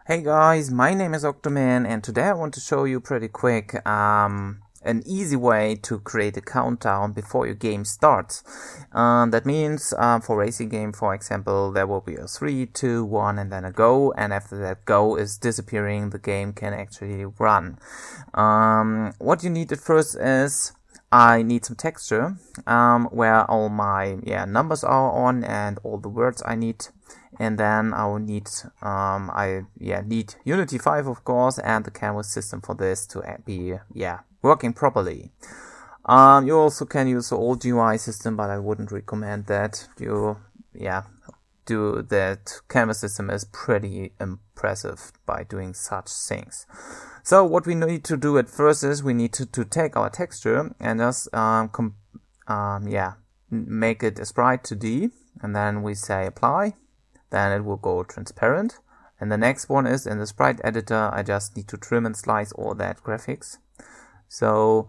Hey guys, my name is xOctoManx and today I want to show you pretty quick an easy way to create a countdown before your game starts. That means for racing game, for example, there will be a 3, 2, 1 and then a go, and after that go is disappearing, the game can actually run. What you need at first is I need some texture where all my numbers are on and all the words I need. And then I will need need Unity 5 of course, and the canvas system for this to be working properly. You also can use the old UI system, but I wouldn't recommend that. That canvas system is pretty impressive by doing such things. So what we need to do at first is we need to take our texture and just make it a Sprite 2D, and then we say apply. Then it will go transparent. And the next one is in the sprite editor, I just need to trim and slice all that graphics. So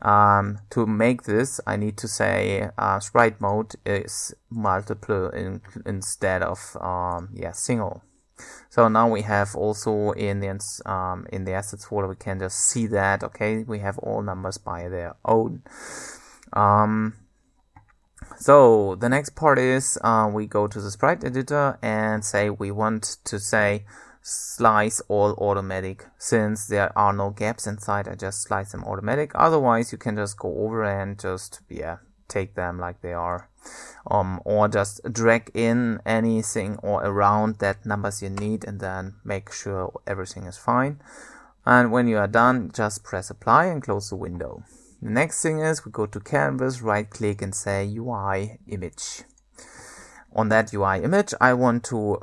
to make this, I need to say sprite mode is multiple instead of single. So now we have also in the assets folder, we can just see that, okay, we have all numbers by their own. So the next part is we go to the sprite editor and say we want to say slice all automatic. Since there are no gaps inside, I just slice them automatic. Otherwise you can just go over and just take them like they are, or just drag in anything or around that numbers you need and then make sure everything is fine. And when you are done, just press apply and close the window. The next thing is we go to canvas, right click and say UI image. On that UI image I want to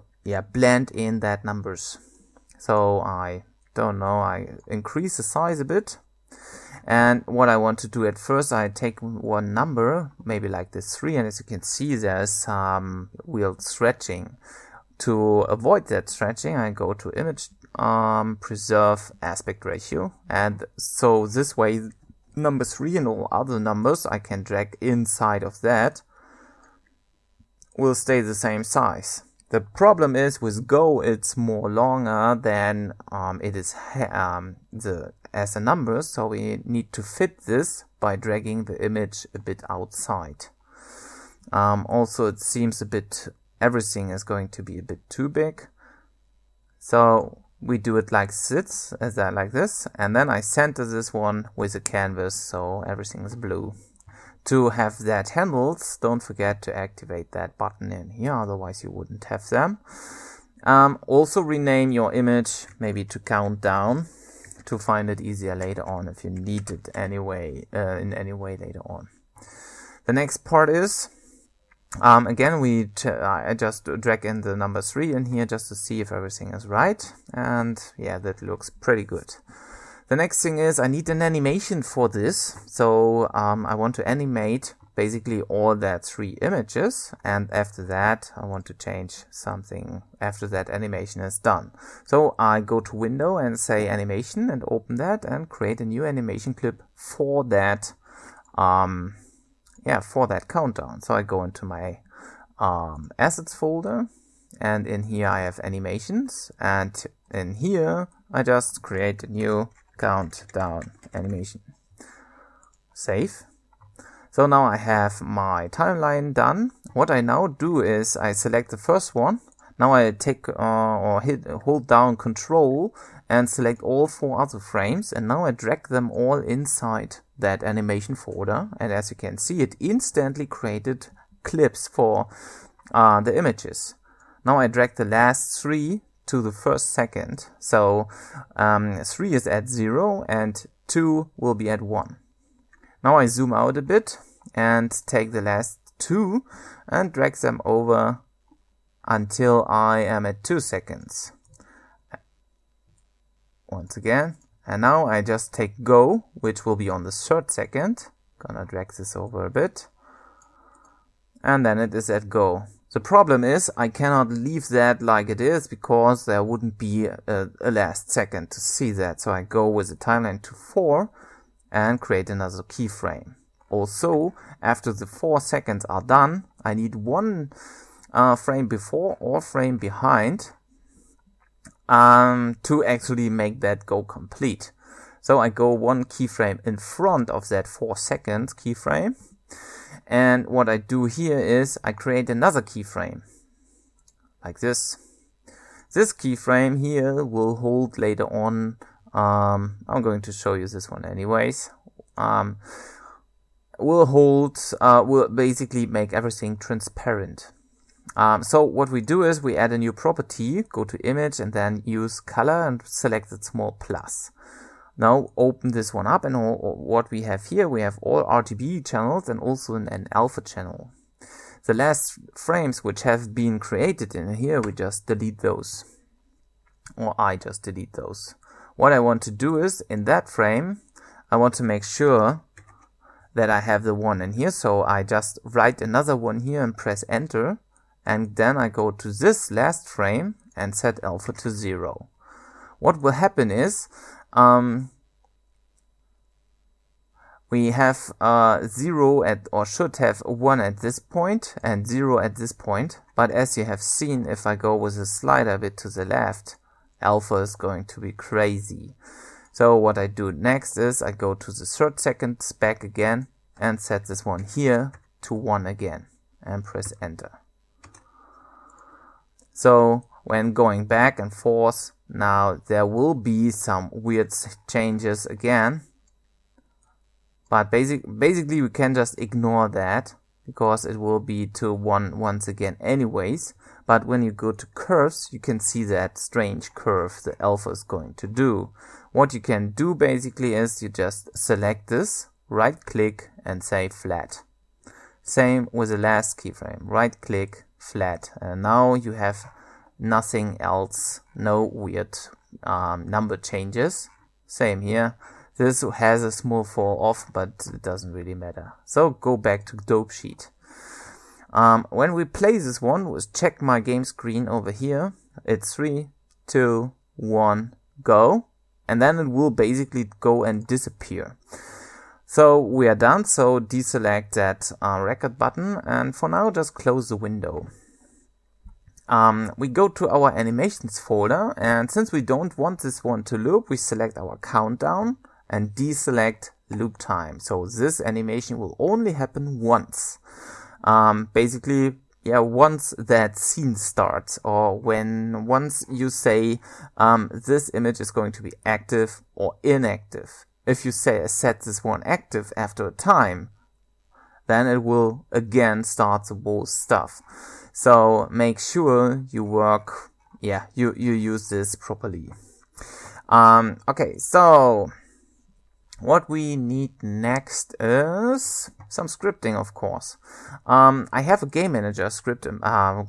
blend in that numbers. So I increase the size a bit. And what I want to do at first, I take one number, maybe like this 3, and as you can see there's some weird stretching. To avoid that stretching, I go to image, preserve aspect ratio, and so this way number 3 and all other numbers I can drag inside of that will stay the same size. The problem is with Go it's more longer than it is as a number, so we need to fit this by dragging the image a bit outside. Also it seems everything is going to be a bit too big, so we do it like this, and then I center this one with a canvas so everything is blue. To have that handles, don't forget to activate that button in here, otherwise you wouldn't have them. Also rename your image maybe to countdown to find it easier later on if you need it anyway, in any way later on. The next part is again, I just drag in the number 3 in here just to see if everything is right, and that looks pretty good. The next thing is I need an animation for this, so I want to animate basically all that 3 images, and after that I want to change something after that animation is done. So I go to window and say animation and open that and create a new animation clip for that for that countdown. So I go into my assets folder, and in here I have animations, and in here I just create a new countdown animation. Save. So now I have my timeline done. What I now do is I select the first one. Now I take hold down Control and select all 4 other frames, and now I drag them all inside that animation folder, and as you can see it instantly created clips for the images. Now I drag the last 3 to the first second, so 3 is at 0 and 2 will be at 1. Now I zoom out a bit and take the last 2 and drag them over until I am at 2 seconds. Once again, and now I just take go, which will be on the 3rd second. Gonna drag this over a bit, and then it is at go. The problem is I cannot leave that like it is because there wouldn't be a last second to see that. So I go with the timeline to 4 and create another keyframe. Also, after the 4 seconds are done, I need 1 frame before or frame behind to actually make that go complete. So I go one keyframe in front of that 4 seconds keyframe. And what I do here is I create another keyframe like this. This keyframe here will hold later on. I'm going to show you this one anyways. Will basically make everything transparent. So what we do is we add a new property, go to image and then use color and select the small plus. Now open this one up, and what we have here, we have all RGB channels and also an alpha channel. The last frames which have been created in here, we just delete those. Or I just delete those. What I want to do is, in that frame, I want to make sure that I have the one in here. So I just write another one here and press enter. And then I go to this last frame and set alpha to 0. What will happen is, we have 0 at, or should have 1 at this point and 0 at this point. But as you have seen, if I go with the slider a bit to the left, alpha is going to be crazy. So what I do next is I go to the 3rd second back again and set this one here to 1 again and press enter. So when going back and forth, now there will be some weird changes again. But basically we can just ignore that because it will be to 1 once again anyways. But when you go to curves, you can see that strange curve the alpha is going to do. What you can do basically is you just select this, right click and say flat. Same with the last keyframe, right click, flat. And now you have nothing else, no weird number changes. Same here. This has a small fall off, but it doesn't really matter. So go back to dope sheet. When we play this one, we'll check my game screen over here. It's 3, 2, 1, go. And then it will basically go and disappear. So we are done. So deselect that record button. And for now, just close the window. We go to our animations folder. And since we don't want this one to loop, we select our countdown and deselect loop time. So this animation will only happen once. Basically, once that scene starts, or once you say this image is going to be active or inactive. If you say set this one active after a time, then it will again start the whole stuff. So make sure you work, you use this properly. Okay, so what we need next is some scripting, of course. I have a game manager script,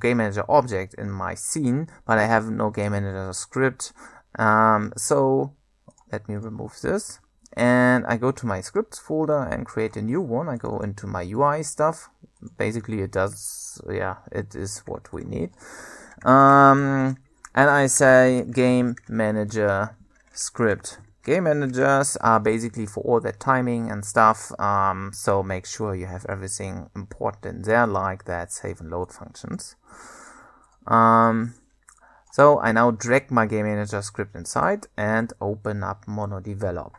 game manager object in my scene, but I have no game manager script. So let me remove this. And I go to my scripts folder and create a new one. I go into my UI stuff. Basically it does, it is what we need. And I say game manager script. Game managers are basically for all that timing and stuff, so make sure you have everything important in there, like that save and load functions. So I now drag my game manager script inside and open up MonoDevelop.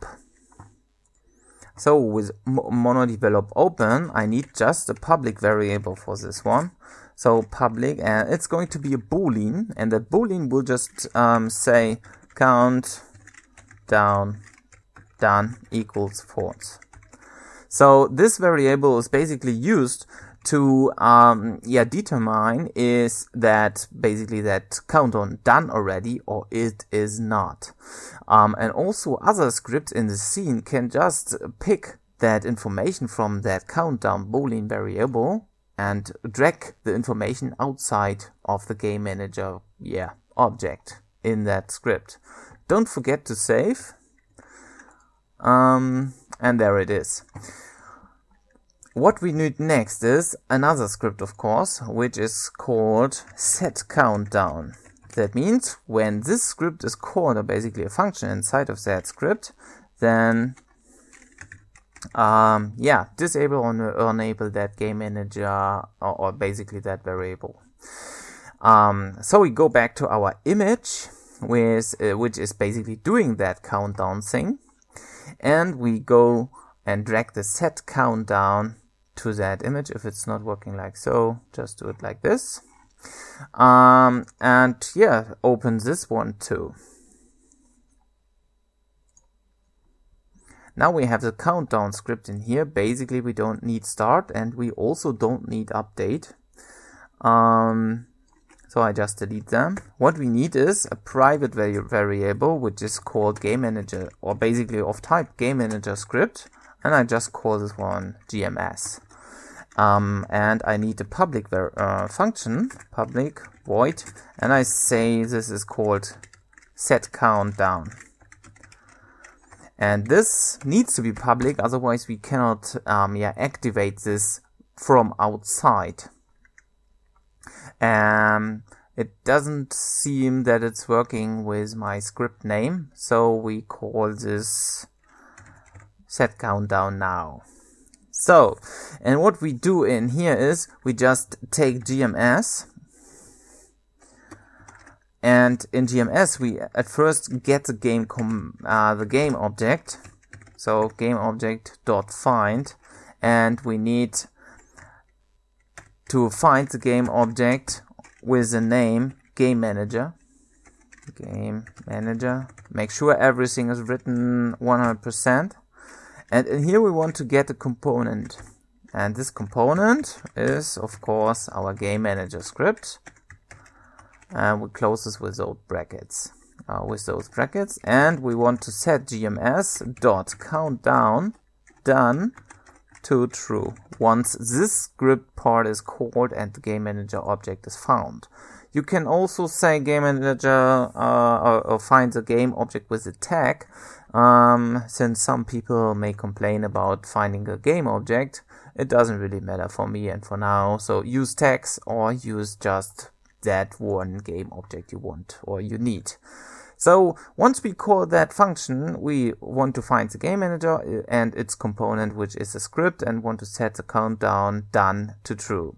So with MonoDevelop open, I need just a public variable for this one. So public, and it's going to be a boolean, and that boolean will just say count down done equals false. So this variable is basically used to determine is that basically that countdown done already or it is not. And also other scripts in the scene can just pick that information from that countdown boolean variable and drag the information outside of the game manager object in that script. Don't forget to save. And there it is. What we need next is another script, of course, which is called setCountdown. That means when this script is called, or basically a function inside of that script, then disable or enable that game manager or basically that variable. So we go back to our image which is basically doing that countdown thing. And we go and drag the set countdown to that image. If it's not working like so, just do it like this. And yeah, open this one too. Now we have the countdown script in here. Basically, we don't need start and we also don't need update. So I just delete them. What we need is a private variable, which is called game manager, or basically of type game manager script. And I just call this one GMS. And I need a public function, public void, and I say this is called set countdown. And this needs to be public, otherwise we cannot activate this from outside. It doesn't seem that it's working with my script name, so we call this set countdown now. So, and what we do in here is we just take GMS, and in GMS we at first get the game object, so game object dot find, and we need to find the game object with the name game manager. Game manager. Make sure everything is written 100%. And in here we want to get a component. And this component is, of course, our game manager script. And we close this with those brackets. And we want to set GMS dot countdown done to true once this script part is called and the game manager object is found. You can also say game manager or find the game object with a tag, since some people may complain about finding a game object. It doesn't really matter for me and for now, so use tags or use just that one game object you want or you need. So once we call that function, we want to find the game manager and its component, which is a script, and want to set the countdown done to true.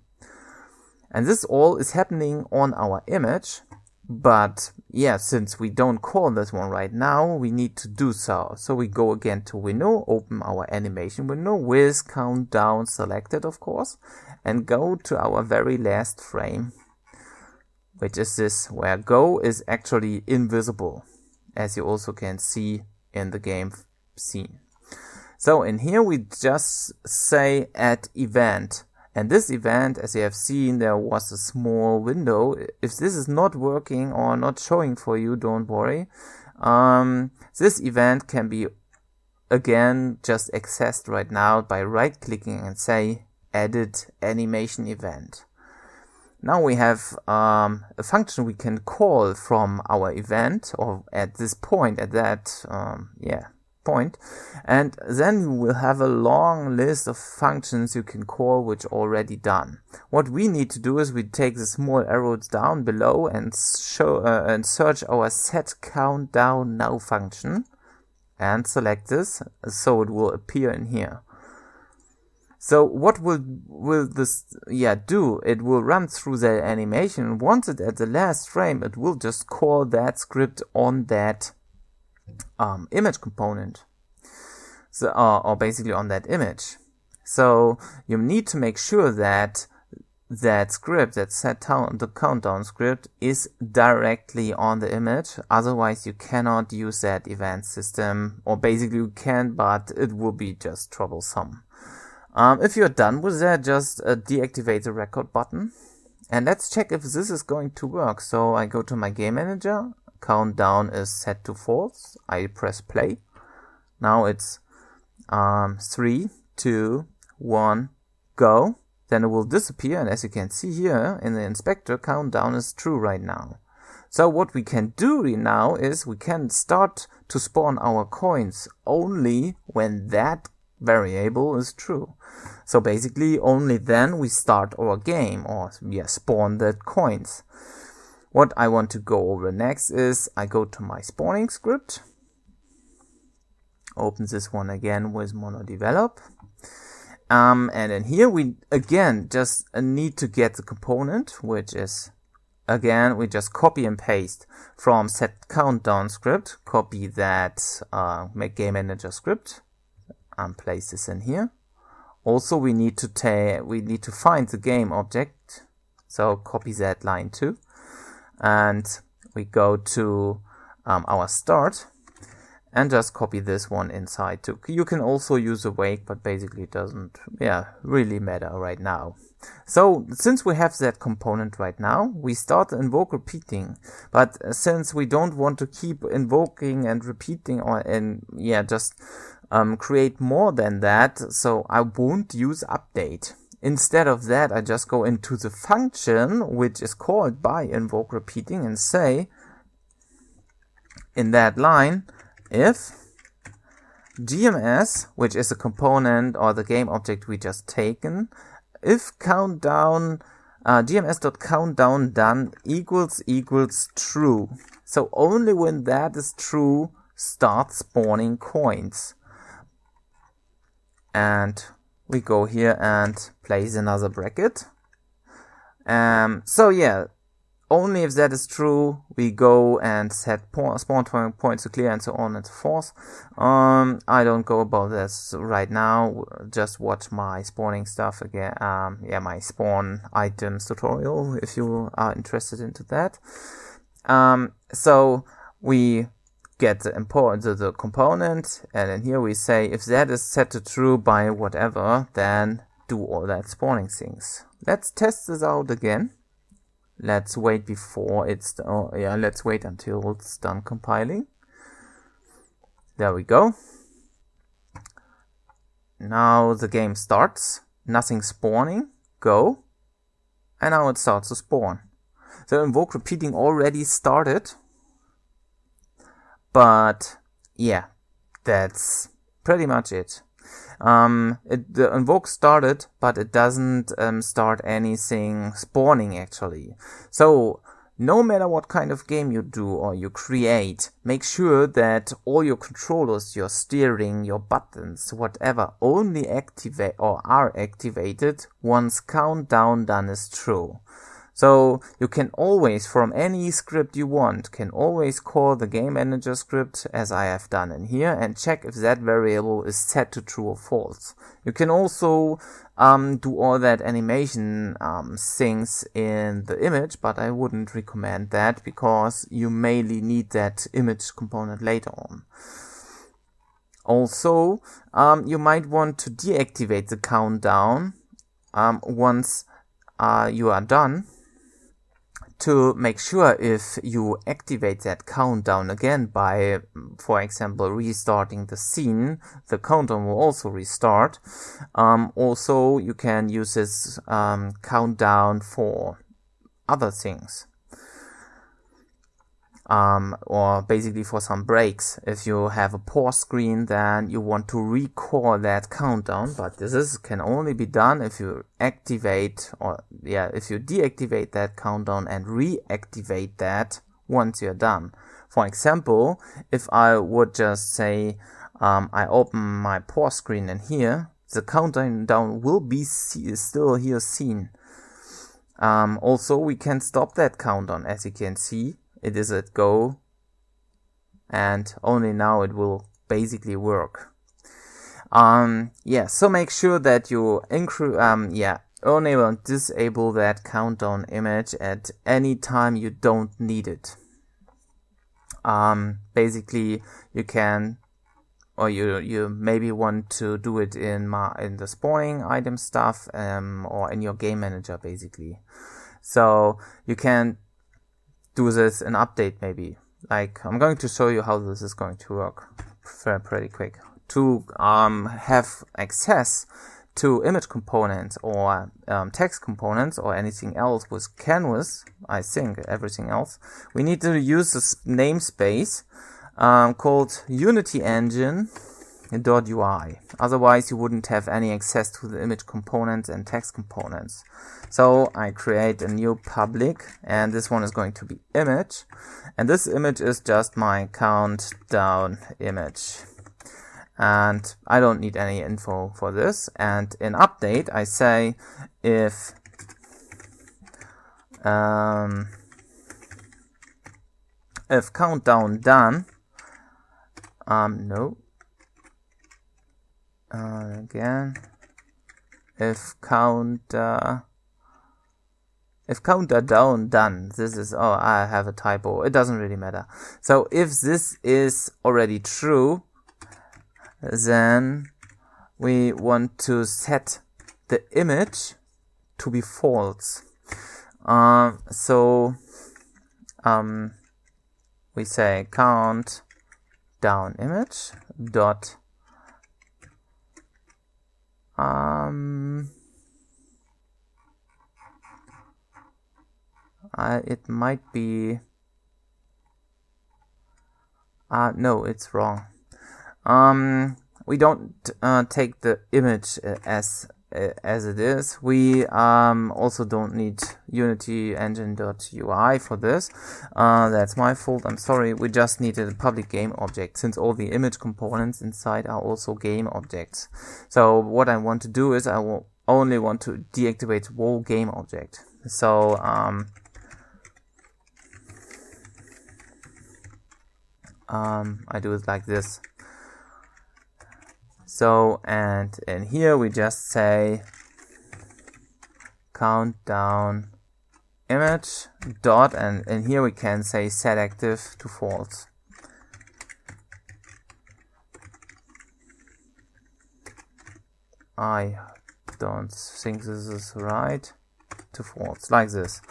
And this all is happening on our image, but yeah, since we don't call this one right now, we need to do so. So we go again to window, open our animation window with countdown selected, of course, and go to our very last frame, which is this, where go is actually invisible, as you also can see in the game scene. So in here we just say add event, and this event, as you have seen, there was a small window. If this is not working or not showing for you, don't worry. This event can be again just accessed right now by right clicking and say edit animation event. Now we have a function we can call from our event, or at this point, at that point, and then you will have a long list of functions you can call which are already done. What we need to do is we take the small arrows down below and search our set countdown now function and select this, so it will appear in here. So what will this do? It will run through the animation. Once it's at the last frame, it will just call that script on that image component, so or basically on that image. So you need to make sure that that script, that the countdown script, is directly on the image. Otherwise, you cannot use that event system, or basically you can, but it will be just troublesome. If you're done with that, just deactivate the record button. And let's check if this is going to work. So I go to my game manager. Countdown is set to false. I press play. Now it's 3, 2, 1, go. Then it will disappear. And as you can see here in the inspector, countdown is true right now. So what we can do now is we can start to spawn our coins only when that variable is true. So basically only then we start our game, or spawn the coins. What I want to go over next is I go to my spawning script, open this one again with monodevelop, and in here we again just need to get the component, which is again, we just copy and paste from set countdown script, copy that make game manager script and place this in here. Also, we need to find the game object, so copy that line too, and we go to our start and just copy this one inside too. You can also use awake, but basically it doesn't really matter right now. So since we have that component right now, we start the invoke repeating, but since we don't want to keep invoking and repeating just create more than that, so I won't use update. Instead of that, I just go into the function which is called by invoke repeating and say in that line, if GMS, which is a component or the game object we just taken, if countdown gms.countdown done equals true. So only when that is true, start spawning coins. And we go here and place another bracket. So yeah, only if that is true, we go and set spawn points to clear and so on and so forth. I don't go about this right now. Just watch my spawning stuff again. My spawn items tutorial if you are interested into that. So we get the component, and then here we say if that is set to true by whatever, then do all that spawning things. Let's test this out again. Let's wait before it's let's wait until it's done compiling. There we go. Now the game starts, nothing spawning, go, and now it starts to spawn. So invoke repeating already started, but yeah, that's pretty much it. The invoke started, but it doesn't start anything spawning actually. So no matter what kind of game you do or you create, make sure that all your controllers, your steering, your buttons, whatever, only activate or are activated once countdown done is true. So you can always, from any script you want, can always call the game manager script as I have done in here and check if that variable is set to true or false. You can also do all that animation things in the image, but I wouldn't recommend that because you mainly need that image component later on. Also, you might want to deactivate the countdown once you are done, to make sure if you activate that countdown again by, for example, restarting the scene, the countdown will also restart. Also, you can use this countdown for other things. Or basically for some breaks. If you have a pause screen, then you want to recall that countdown, but this can only be done if you activate if you deactivate that countdown and reactivate that once you're done. For example, if I would just say I open my pause screen and here, the countdown will be still here seen. Also, we can stop that countdown. As you can see, it is at go, and only now it will basically work. So make sure that you enable and disable that countdown image at any time you don't need it. Basically, you can, or you maybe want to do it in the spawning item stuff, or in your game manager basically. So you can do this in update maybe. Like, I'm going to show you how this is going to work pretty quick. To have access to image components or text components or anything else with canvas, I think everything else, we need to use this namespace called Unity Engine .ui. Otherwise you wouldn't have any access to the image components and text components. So I create a new public, and this one is going to be image, and this image is just my countdown image, and I don't need any info for this. And in update I say if if countdown done, no, again, if counter down done, this is, oh, I have a typo, it doesn't really matter. So if this is already true, then we want to set the image to be false. So we say count down image dot it might be no, it's wrong. We don't take the image as it is. We also don't need Unity engine.ui for this. That's my fault, I'm sorry. We just needed a public game object, since all the image components inside are also game objects. So what I want to do is I will only want to deactivate whole game object. So I do it like this. So, and in here we just say countdown image dot, and in here we can say set active to false. I don't think this is right, to false, like this.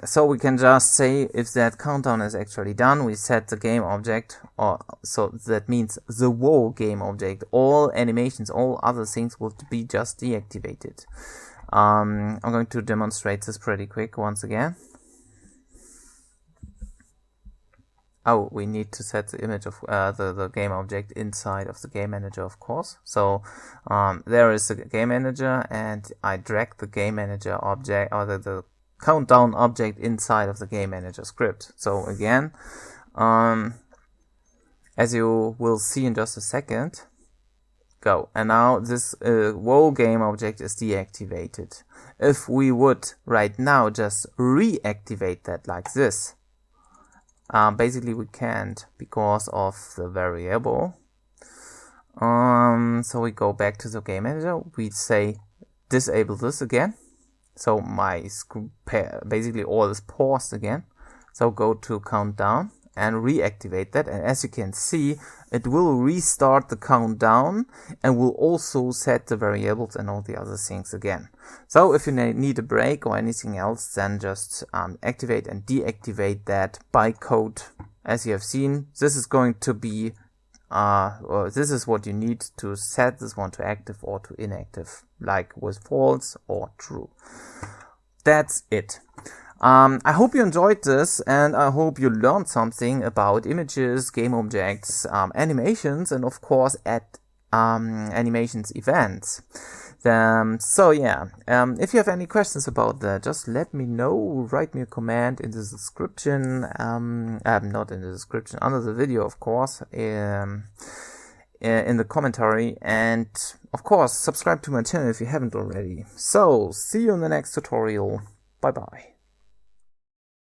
So we can just say if that countdown is actually done, we set the game object, or so that means the whole game object, all animations, all other things will be just deactivated. I'm going to demonstrate this pretty quick once again. Oh, we need to set the image of the game object inside of the game manager, of course. So there is the game manager, and I drag the game manager object, or the countdown object inside of the game manager script. So again, as you will see in just a second, go. And now this whole game object is deactivated. If we would right now just reactivate that like this, basically we can't because of the variable. So we go back to the game manager, we say disable this again. So my basically all is paused again. So go to countdown and reactivate that, and as you can see, it will restart the countdown and will also set the variables and all the other things again. So if you need a break or anything else, then just activate and deactivate that by code. As you have seen, this is going to be this is what you need to set this one to active or to inactive, like with false or true. That's it. I hope you enjoyed this, and I hope you learned something about images, game objects, animations, and of course at animations events. So yeah, if you have any questions about that, just let me know. Write me a comment in the description, not in the description, under the video, of course, in the commentary, and of course subscribe to my channel if you haven't already. So see you in the next tutorial. Bye bye.